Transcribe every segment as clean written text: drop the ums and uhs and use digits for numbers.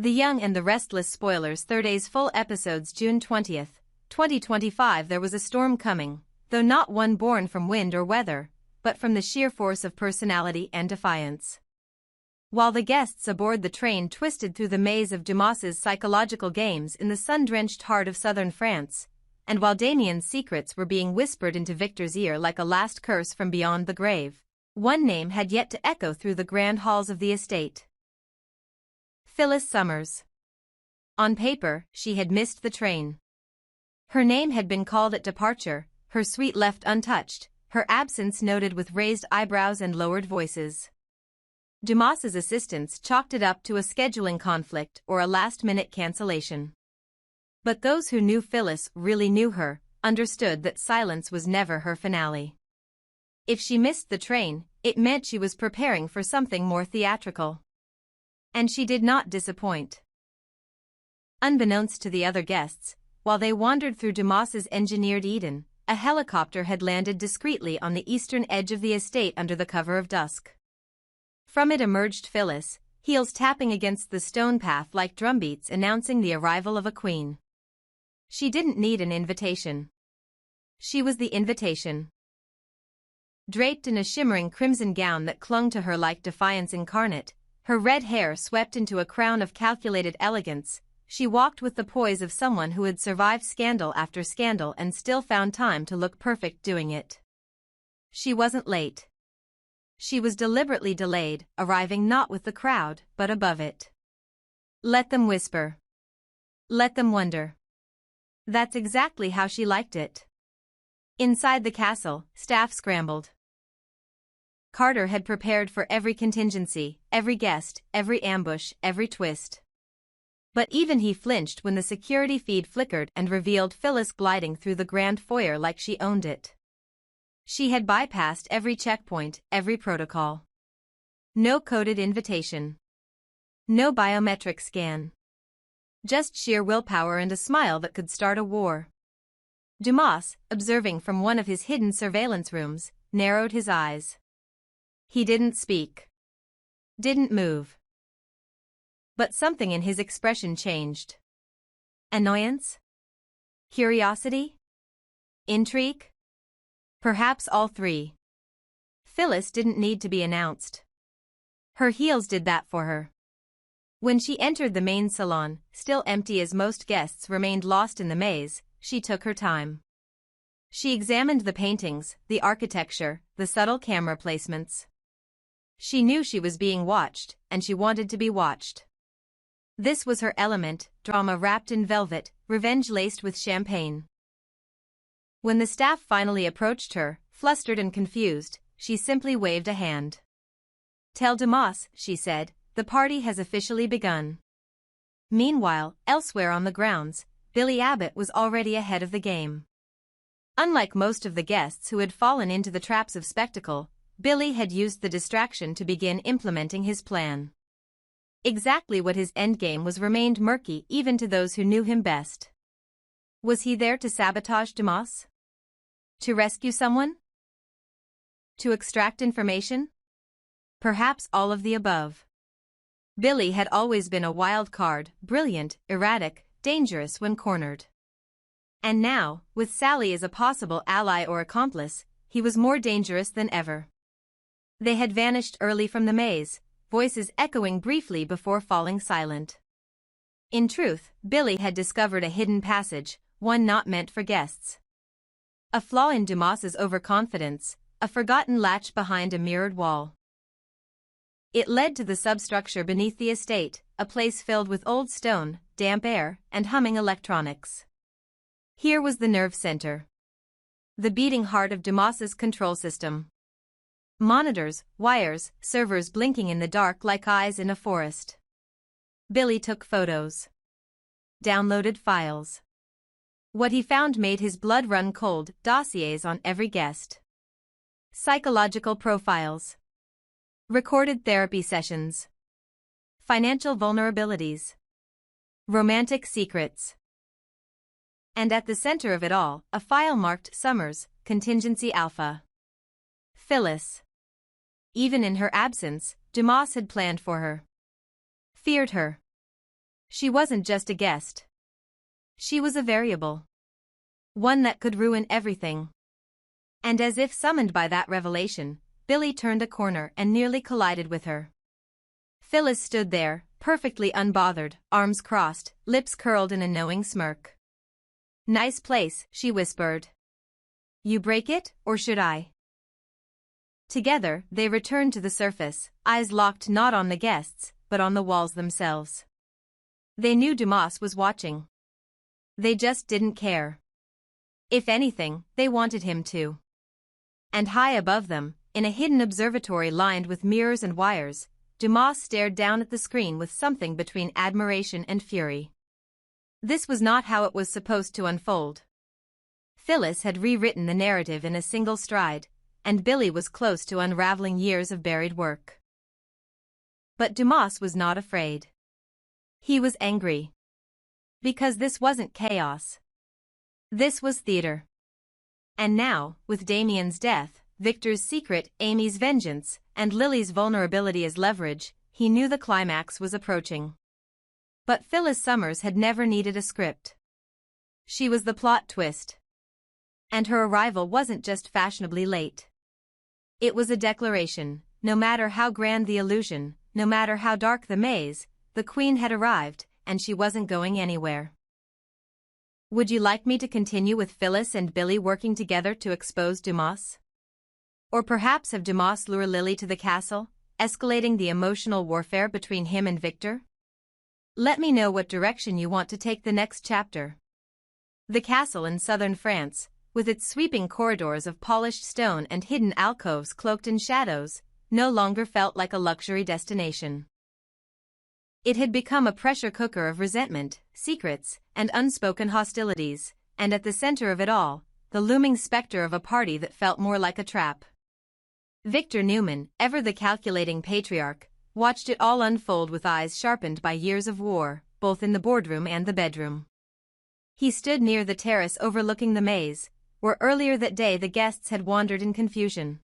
The Young and the Restless spoilers. Thurdays full episodes June 20th, 2025. There was a storm coming, though not one born from wind or weather, but from the sheer force of personality and defiance. While the guests aboard the train twisted through the maze of Dumas's psychological games in the sun-drenched heart of southern France, and while Damien's secrets were being whispered into Victor's ear like a last curse from beyond the grave, one name had yet to echo through the grand halls of the estate. Phyllis Summers. On paper, she had missed the train. Her name had been called at departure, her suite left untouched, her absence noted with raised eyebrows and lowered voices. Dumas's assistants chalked it up to a scheduling conflict or a last-minute cancellation. But those who knew Phyllis really knew her, understood that silence was never her finale. If she missed the train, it meant she was preparing for something more theatrical. And she did not disappoint. Unbeknownst to the other guests, while they wandered through Dumas's engineered Eden, a helicopter had landed discreetly on the eastern edge of the estate under the cover of dusk. From it emerged Phyllis, heels tapping against the stone path like drumbeats announcing the arrival of a queen. She didn't need an invitation. She was the invitation. Draped in a shimmering crimson gown that clung to her like defiance incarnate, her red hair swept into a crown of calculated elegance, she walked with the poise of someone who had survived scandal after scandal and still found time to look perfect doing it. She wasn't late. She was deliberately delayed, arriving not with the crowd, but above it. Let them whisper. Let them wonder. That's exactly how she liked it. Inside the castle, staff scrambled. Carter had prepared for every contingency, every guest, every ambush, every twist. But even he flinched when the security feed flickered and revealed Phyllis gliding through the grand foyer like she owned it. She had bypassed every checkpoint, every protocol. No coded invitation. No biometric scan. Just sheer willpower and a smile that could start a war. Dumas, observing from one of his hidden surveillance rooms, narrowed his eyes. He didn't speak. Didn't move. But something in his expression changed. Annoyance? Curiosity? Intrigue? Perhaps all three. Phyllis didn't need to be announced. Her heels did that for her. When she entered the main salon, still empty as most guests remained lost in the maze, she took her time. She examined the paintings, the architecture, the subtle camera placements. She knew she was being watched, and she wanted to be watched. This was her element, drama wrapped in velvet, revenge laced with champagne. When the staff finally approached her, flustered and confused, she simply waved a hand. "Tell Dumas," she said, "the party has officially begun." Meanwhile, elsewhere on the grounds, Billy Abbott was already ahead of the game. Unlike most of the guests who had fallen into the traps of spectacle, Billy had used the distraction to begin implementing his plan. Exactly what his endgame was remained murky even to those who knew him best. Was he there to sabotage Dumas? To rescue someone? To extract information? Perhaps all of the above. Billy had always been a wild card, brilliant, erratic, dangerous when cornered. And now, with Sally as a possible ally or accomplice, he was more dangerous than ever. They had vanished early from the maze, voices echoing briefly before falling silent. In truth, Billy had discovered a hidden passage, one not meant for guests. A flaw in Dumas's overconfidence, a forgotten latch behind a mirrored wall. It led to the substructure beneath the estate, a place filled with old stone, damp air, and humming electronics. Here was the nerve center. The beating heart of Dumas's control system. Monitors, wires, servers blinking in the dark like eyes in a forest. Billy took photos. Downloaded files. What he found made his blood run cold, dossiers on every guest. Psychological profiles. Recorded therapy sessions. Financial vulnerabilities. Romantic secrets. And at the center of it all, a file marked Summers, Contingency Alpha. Phyllis. Even in her absence, Dumas had planned for her. Feared her. She wasn't just a guest. She was a variable. One that could ruin everything. And as if summoned by that revelation, Billy turned a corner and nearly collided with her. Phyllis stood there, perfectly unbothered, arms crossed, lips curled in a knowing smirk. "Nice place," she whispered. "You break it, or should I?" Together, they returned to the surface, eyes locked not on the guests, but on the walls themselves. They knew Dumas was watching. They just didn't care. If anything, they wanted him to. And high above them, in a hidden observatory lined with mirrors and wires, Dumas stared down at the screen with something between admiration and fury. This was not how it was supposed to unfold. Phyllis had rewritten the narrative in a single stride, and Billy was close to unraveling years of buried work. But Dumas was not afraid. He was angry. Because this wasn't chaos. This was theater. And now, with Damien's death, Victor's secret, Amy's vengeance, and Lily's vulnerability as leverage, he knew the climax was approaching. But Phyllis Summers had never needed a script. She was the plot twist. And her arrival wasn't just fashionably late. It was a declaration: no matter how grand the illusion, no matter how dark the maze, the Queen had arrived, and she wasn't going anywhere. Would you like me to continue with Phyllis and Billy working together to expose Dumas? Or perhaps have Dumas lure Lily to the castle, escalating the emotional warfare between him and Victor? Let me know what direction you want to take the next chapter. The castle in southern France, with its sweeping corridors of polished stone and hidden alcoves cloaked in shadows, no longer felt like a luxury destination. It had become a pressure cooker of resentment, secrets, and unspoken hostilities, and at the center of it all, the looming specter of a party that felt more like a trap. Victor Newman, ever the calculating patriarch, watched it all unfold with eyes sharpened by years of war, both in the boardroom and the bedroom. He stood near the terrace overlooking the maze, where earlier that day the guests had wandered in confusion.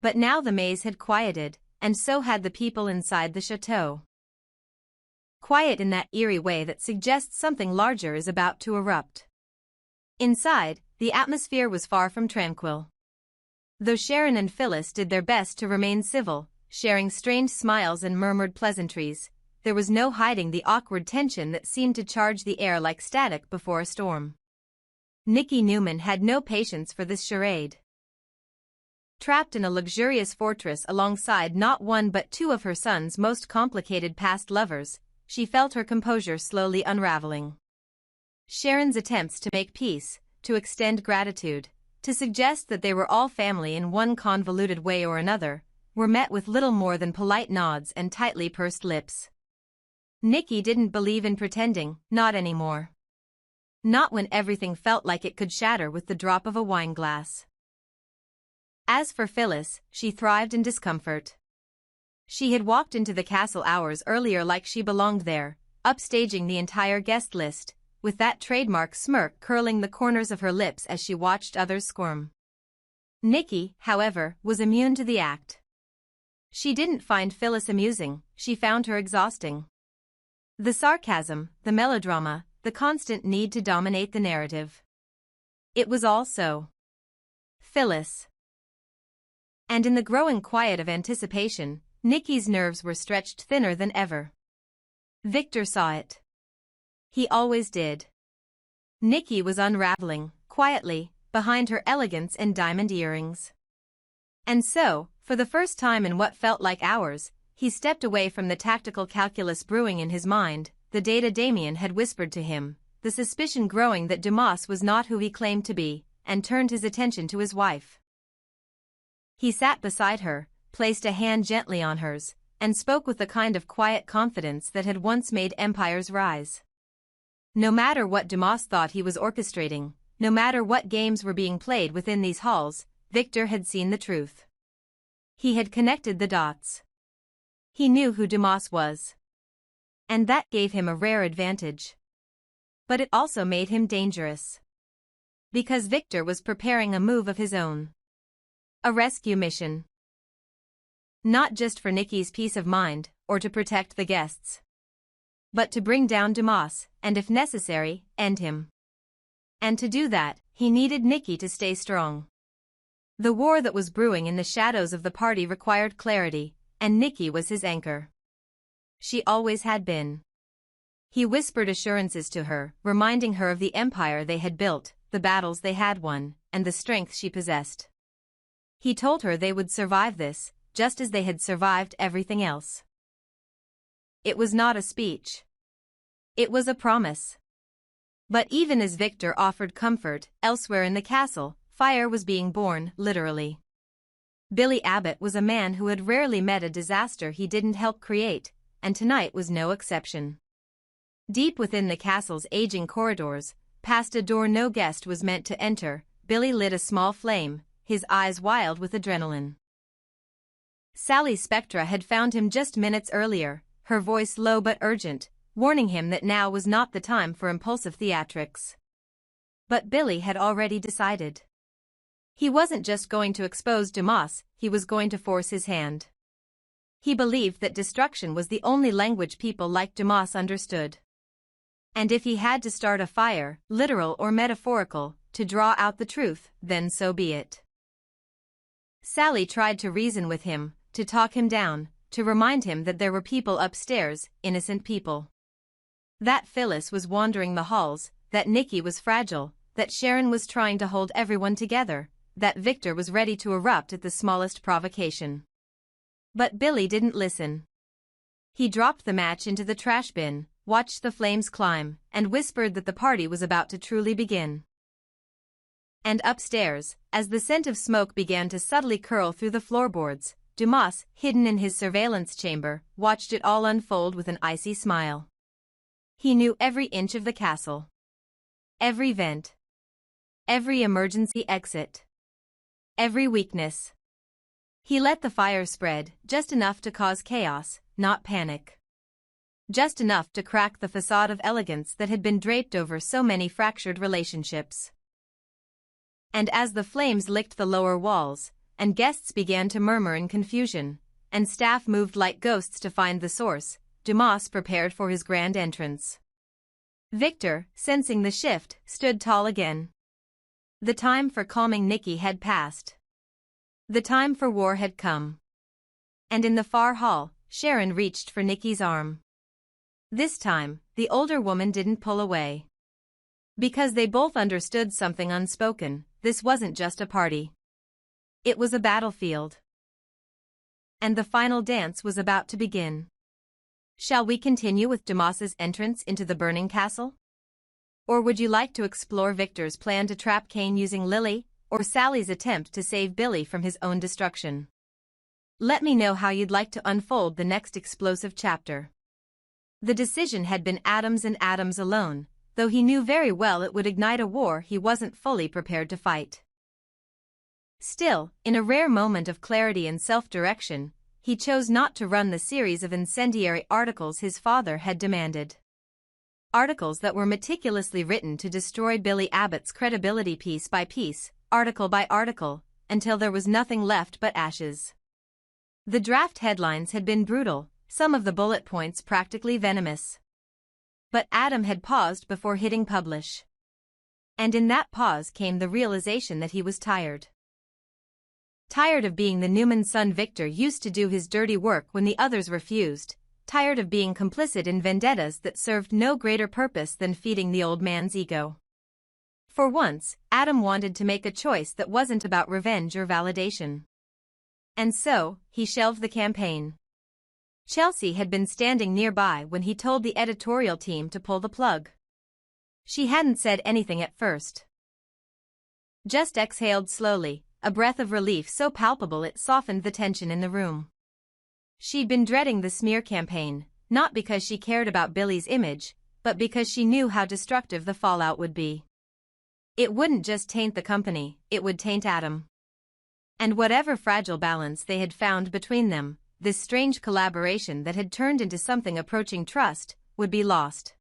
But now the maze had quieted, and so had the people inside the chateau. Quiet in that eerie way that suggests something larger is about to erupt. Inside, the atmosphere was far from tranquil. Though Sharon and Phyllis did their best to remain civil, sharing strained smiles and murmured pleasantries, there was no hiding the awkward tension that seemed to charge the air like static before a storm. Nicky Newman had no patience for this charade. Trapped in a luxurious fortress alongside not one but two of her son's most complicated past lovers, she felt her composure slowly unraveling. Sharon's attempts to make peace, to extend gratitude, to suggest that they were all family in one convoluted way or another, were met with little more than polite nods and tightly pursed lips. Nicky didn't believe in pretending, not anymore. Not when everything felt like it could shatter with the drop of a wine glass. As for Phyllis, she thrived in discomfort. She had walked into the castle hours earlier like she belonged there, upstaging the entire guest list, with that trademark smirk curling the corners of her lips as she watched others squirm. Nicky, however, was immune to the act. She didn't find Phyllis amusing, she found her exhausting. The sarcasm, the melodrama, the constant need to dominate the narrative. It was all so Phyllis. And in the growing quiet of anticipation, Nicky's nerves were stretched thinner than ever. Victor saw it. He always did. Nicky was unraveling, quietly, behind her elegance and diamond earrings. And so, for the first time in what felt like hours, he stepped away from the tactical calculus brewing in his mind, the data Damien had whispered to him, the suspicion growing that Dumas was not who he claimed to be, and turned his attention to his wife. He sat beside her, placed a hand gently on hers, and spoke with the kind of quiet confidence that had once made empires rise. No matter what Dumas thought he was orchestrating, no matter what games were being played within these halls, Victor had seen the truth. He had connected the dots. He knew who Dumas was. And that gave him a rare advantage. But it also made him dangerous. Because Victor was preparing a move of his own. A rescue mission. Not just for Nicky's peace of mind, or to protect the guests. but to bring down Dumas, and if necessary, end him. And to do that, he needed Nikki to stay strong. The war that was brewing in the shadows of the party required clarity, and Nikki was his anchor. She always had been. He whispered assurances to her, reminding her of the empire they had built, the battles they had won, and the strength she possessed. He told her they would survive this, just as they had survived everything else. It was not a speech. It was a promise. But even as Victor offered comfort, elsewhere in the castle, fire was being born, literally. Billy Abbott was a man who had rarely met a disaster he didn't help create, and tonight was no exception. Deep within the castle's aging corridors, past a door no guest was meant to enter, Billy lit a small flame, his eyes wild with adrenaline. Sally Spectra had found him just minutes earlier, her voice low but urgent, warning him that now was not the time for impulsive theatrics. But Billy had already decided. He wasn't just going to expose Dumas, he was going to force his hand. He believed that destruction was the only language people like Dumas understood. And if he had to start a fire, literal or metaphorical, to draw out the truth, then so be it. Sally tried to reason with him, to talk him down, to remind him that there were people upstairs, innocent people. That Phyllis was wandering the halls, that Nikki was fragile, that Sharon was trying to hold everyone together, that Victor was ready to erupt at the smallest provocation. But Billy didn't listen. He dropped the match into the trash bin, watched the flames climb, and whispered that the party was about to truly begin. And upstairs, as the scent of smoke began to subtly curl through the floorboards, Dumas, hidden in his surveillance chamber, watched it all unfold with an icy smile. He knew every inch of the castle. Every vent. Every emergency exit. Every weakness. He let the fire spread, just enough to cause chaos, not panic. Just enough to crack the facade of elegance that had been draped over so many fractured relationships. And as the flames licked the lower walls, and guests began to murmur in confusion, and staff moved like ghosts to find the source, Dumas prepared for his grand entrance. Victor, sensing the shift, stood tall again. The time for calming Nikki had passed. The time for war had come. And in the far hall, Sharon reached for Nikki's arm. This time, the older woman didn't pull away. Because they both understood something unspoken, this wasn't just a party. It was a battlefield. And the final dance was about to begin. Shall we continue with Dumas's entrance into the burning castle? Or would you like to explore Victor's plan to trap Kane using Lily, or Sally's attempt to save Billy from his own destruction? Let me know how you'd like to unfold the next explosive chapter. The decision had been Adam's and Adam's alone, though he knew very well it would ignite a war he wasn't fully prepared to fight. Still, in a rare moment of clarity and self-direction, he chose not to run the series of incendiary articles his father had demanded. Articles that were meticulously written to destroy Billy Abbott's credibility piece by piece, article by article, until there was nothing left but ashes. The draft headlines had been brutal, some of the bullet points practically venomous. But Adam had paused before hitting publish. And in that pause came the realization that he was tired. Tired of being the Newman's son Victor used to do his dirty work when the others refused, tired of being complicit in vendettas that served no greater purpose than feeding the old man's ego. For once, Adam wanted to make a choice that wasn't about revenge or validation. And so, he shelved the campaign. Chelsea had been standing nearby when he told the editorial team to pull the plug. She hadn't said anything at first. Just exhaled slowly, a breath of relief so palpable it softened the tension in the room. She'd been dreading the smear campaign, not because she cared about Billy's image, but because she knew how destructive the fallout would be. It wouldn't just taint the company, it would taint Adam. And whatever fragile balance they had found between them, this strange collaboration that had turned into something approaching trust, would be lost.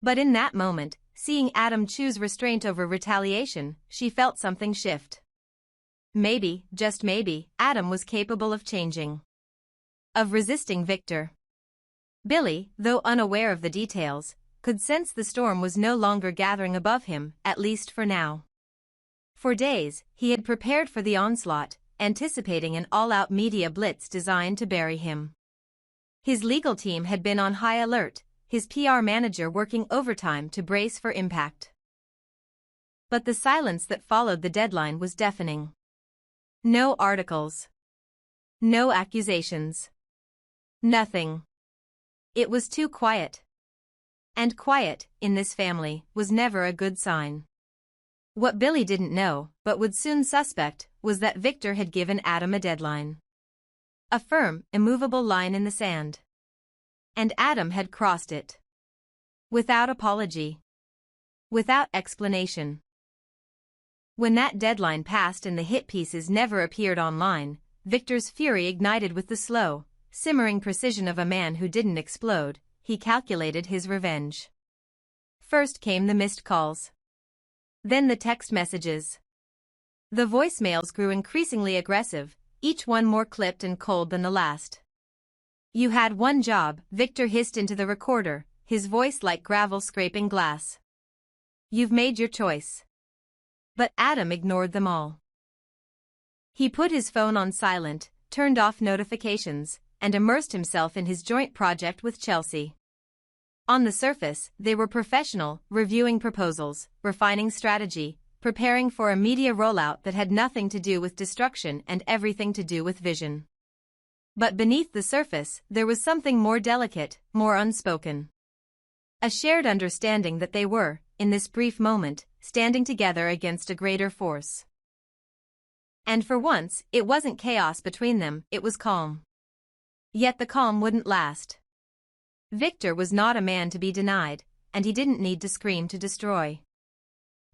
But in that moment, seeing Adam choose restraint over retaliation, she felt something shift. Maybe, just maybe, Adam was capable of changing. Of resisting Victor. Billy, though unaware of the details, could sense the storm was no longer gathering above him, at least for now. For days, he had prepared for the onslaught, anticipating an all-out media blitz designed to bury him. His legal team had been on high alert, his PR manager working overtime to brace for impact. But the silence that followed the deadline was deafening. No articles. No accusations. Nothing. It was too quiet. And quiet, in this family, was never a good sign. What Billy didn't know, but would soon suspect, was that Victor had given Adam a deadline. A firm, immovable line in the sand. And Adam had crossed it. Without apology. Without explanation. When that deadline passed and the hit pieces never appeared online, Victor's fury ignited with the slow, simmering precision of a man who didn't explode. He calculated his revenge. First came the missed calls. Then the text messages. The voicemails grew increasingly aggressive, each one more clipped and cold than the last. "You had one job," Victor hissed into the recorder, his voice like gravel scraping glass. "You've made your choice." But Adam ignored them all. He put his phone on silent, turned off notifications, and immersed himself in his joint project with Chelsea. On the surface, they were professional, reviewing proposals, refining strategy, preparing for a media rollout that had nothing to do with destruction and everything to do with vision. But beneath the surface, there was something more delicate, more unspoken. A shared understanding that they were, in this brief moment, standing together against a greater force. And for once, it wasn't chaos between them, it was calm. Yet the calm wouldn't last. Victor was not a man to be denied, and he didn't need to scream to destroy.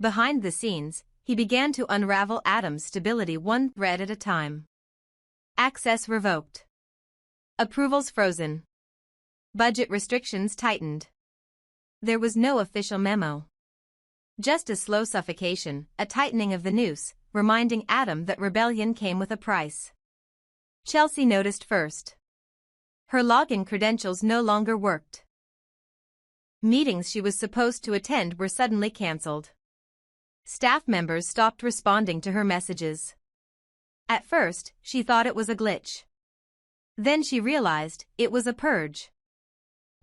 Behind the scenes, he began to unravel Adam's stability one thread at a time. Access revoked. Approvals frozen. Budget restrictions tightened. There was no official memo. Just a slow suffocation, a tightening of the noose, reminding Adam that rebellion came with a price. Chelsea noticed first. Her login credentials no longer worked. Meetings she was supposed to attend were suddenly cancelled. Staff members stopped responding to her messages. At first, she thought it was a glitch. Then she realized it was a purge.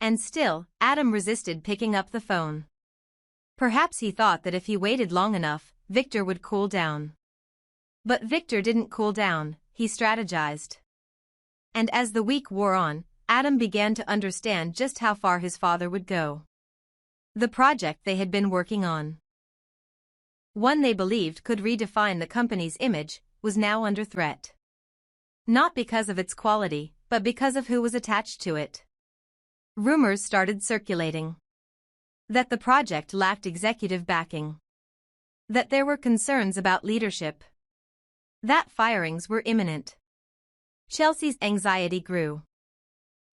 And still, Adam resisted picking up the phone. Perhaps he thought that if he waited long enough, Victor would cool down. But Victor didn't cool down, he strategized. And as the week wore on, Adam began to understand just how far his father would go. The project they had been working on, one they believed could redefine the company's image, was now under threat. Not because of its quality, but because of who was attached to it. Rumors started circulating. That the project lacked executive backing. That there were concerns about leadership. That firings were imminent. Chelsea's anxiety grew.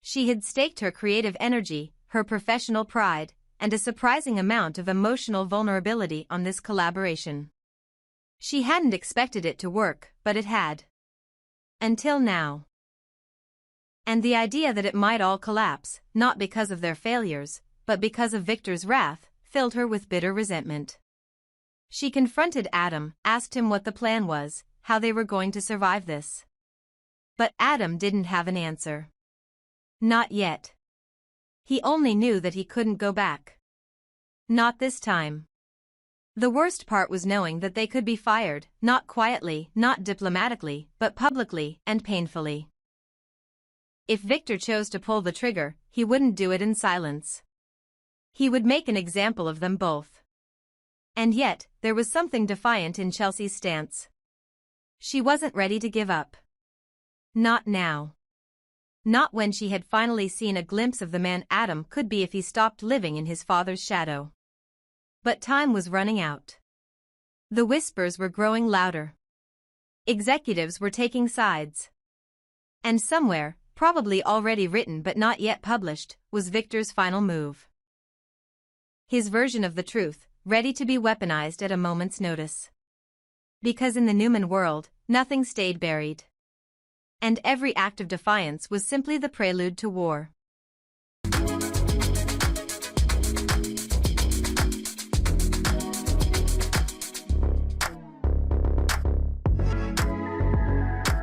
She had staked her creative energy, her professional pride, and a surprising amount of emotional vulnerability on this collaboration. She hadn't expected it to work, but it had. Until now. And the idea that it might all collapse, not because of their failures, but because of Victor's wrath, filled her with bitter resentment. She confronted Adam, asked him what the plan was, how they were going to survive this. But Adam didn't have an answer. Not yet. He only knew that he couldn't go back. Not this time. The worst part was knowing that they could be fired, not quietly, not diplomatically, but publicly and painfully. If Victor chose to pull the trigger, he wouldn't do it in silence. He would make an example of them both. And yet, there was something defiant in Chelsea's stance. She wasn't ready to give up. Not now. Not when she had finally seen a glimpse of the man Adam could be if he stopped living in his father's shadow. But time was running out. The whispers were growing louder. Executives were taking sides. And somewhere, probably already written but not yet published, was Victor's final move. His version of the truth, ready to be weaponized at a moment's notice. Because in the Newman world, nothing stayed buried. And every act of defiance was simply the prelude to war.